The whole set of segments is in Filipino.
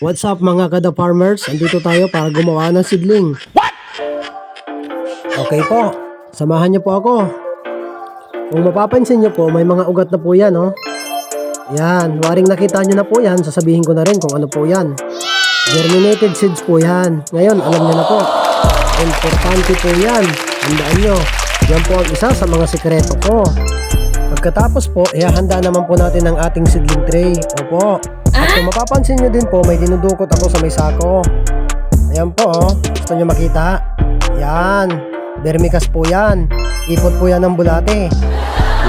What's up mga kada farmers? Andito tayo para gumawa ng seedling. Okay po, samahan niyo po ako. Kung mapapansin niyo po, may mga ugat na po yan, oh. Yan, waring nakita niyo na po yan, sasabihin ko na rin kung ano po yan. Germinated seeds po yan. Ngayon, alam niyo na po. Importante po yan. Handaan niyo. Yan po ang isa sa mga sikreto ko. Pagkatapos po, ihahanda naman po natin ang ating seedling tray. Opo. At kung mapapansin nyo din po, may dinudukot ako sa may sako. Ayan po, oh. Gusto nyo makita? Yan. Vermicast po yan. Ipot po yan ng bulate.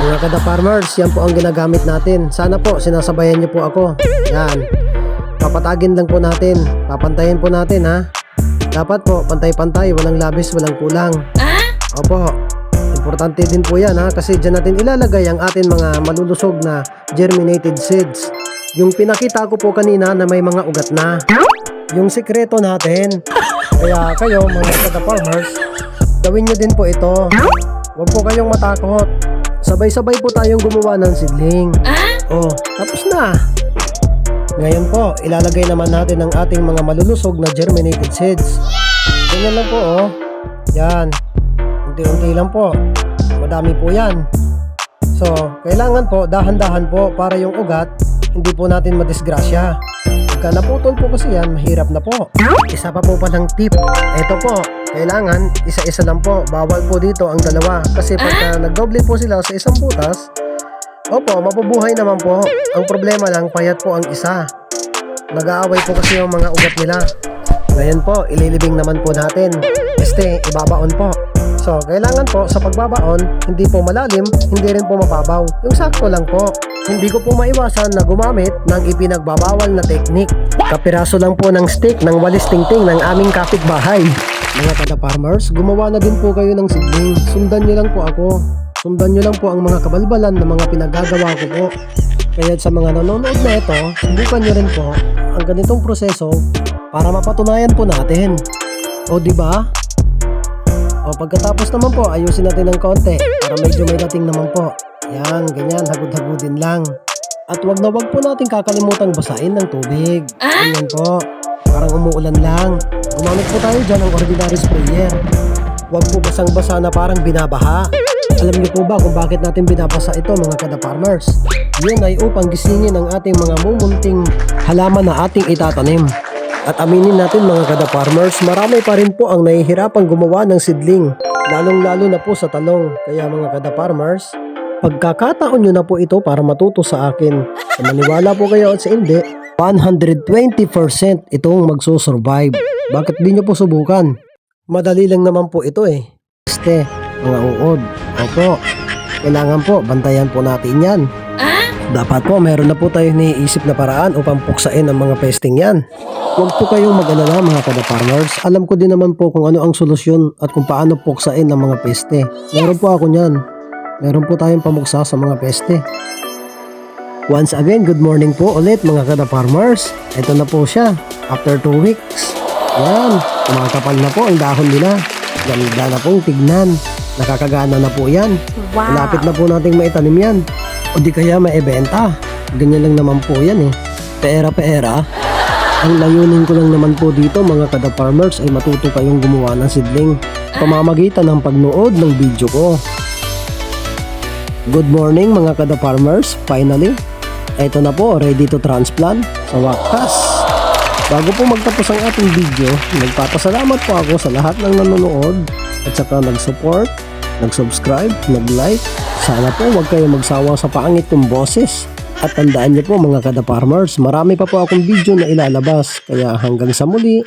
Mga kada farmers, yan po ang ginagamit natin. Sana po, sinasabayan nyo po ako. Yan. Papatagin lang po natin. Papantayin po natin, ha. Dapat po, pantay-pantay. Walang labis, walang kulang. Opo. Importante din po yan, ha. Kasi dyan natin ilalagay ang atin mga malulusog na germinated seeds. Yung pinakita ko po kanina na may mga ugat na. Yung sikreto natin. Kaya kayo mga kada-farmers, gawin nyo din po ito. Huwag po kayong matakot. Sabay-sabay po tayong gumawa ng seedling. Oh, tapos na. Ngayon po, ilalagay naman natin ang ating mga malulusog na germinated seeds. Ganyan lang po, oh. Yan. Unti-unti lang po. Madami po yan. So, kailangan po, dahan-dahan po para yung ugat hindi po natin madisgrasya. Pagka naputol po kasi yan, mahirap na po. Isa pa po palang tip. Ito po, kailangan isa-isa lang po. Bawal po dito ang dalawa. Kasi pagka nagdoble po sila sa isang butas, opo, mapubuhay naman po. Ang problema lang, payat po ang isa. Nag-aaway po kasi yung mga ugat nila. Ngayon po, ililibing naman po natin. Ibabaon po. So, kailangan po sa pagbabaon, hindi po malalim, hindi rin po mababaw. Yung sakto lang po. Hindi ko po maiwasan na gumamit ng ipinagbabawal na teknik. Kapiraso lang po ng stick ng walis tingting ng aming kapitbahay. Mga kada-farmers, gumawa na din po kayo ng seedling. Sundan nyo lang po ako. Sundan nyo lang po ang mga kabalbalan na mga pinagagawa ko po. Kaya sa mga nanonood na ito, subukan nyo rin po ang ganitong proseso para mapatunayan po natin. O diba? O pagkatapos naman po, ayusin natin ng konti para medyo may dating naman po. Yan, ganyan, hagod-hagodin lang. At wag na wag po natin kakalimutang basain ng tubig. Ganyan po, parang umuulan lang. Gumamit po tayo dyan ng ordinary sprayer. Wag po basang-basa na parang binabaha. Alam niyo po ba kung bakit natin binabasa ito mga kada-farmers? Yun ay upang gisingin ang ating mga mumunting halaman na ating itatanim. At aminin natin mga kada-farmers, marami pa rin po ang nahihirapang gumawa ng seedling. Lalong-lalo na po sa talong. Kaya mga kada-farmers, pagkakataon nyo na po ito para matuto sa akin. Kung maniwala po kayo at sa hindi, 120% itong magsusurvive. Bakit di nyo po subukan? Madali lang naman po ito eh. Mga uod. Opo, kailangan po, bantayan po natin yan. Dapat po, meron na po tayo niisip na paraan upang puksain ang mga pesting yan. Huwag po kayong mag-alala mga kada-farmers. Alam ko din naman po kung ano ang solusyon at kung paano puksain ang mga peste. Meron po ako niyan. Meron po tayong pamuksa sa mga peste. Once again, good morning po ulit mga kada-farmers. Ito na po siya. After 2 weeks. Yan, kumakapal na po ang dahon nila. Ganda na pong tignan. Nakakagana na po yan. Wow. Malapit na po nating maitanim yan. O di kaya maibenta. Ganyan lang naman po yan eh. Pera-pera. Ang layunin ko lang naman po dito mga kada-farmers ay matuto kayong gumawa ng seedling pamamagitan ng pagnood ng video ko. Good morning mga kada-farmers. Finally, eto na po, ready to transplant sa wakas. Bago po magtapos ang ating video, nagpapasalamat po ako sa lahat ng nanonood at saka nag-support, nag-subscribe, nag-like. Sana po huwag kayong magsawa sa pangit kong boses. At tandaan niyo po mga kada-farmers, marami pa po akong video na ilalabas. Kaya hanggang sa muli.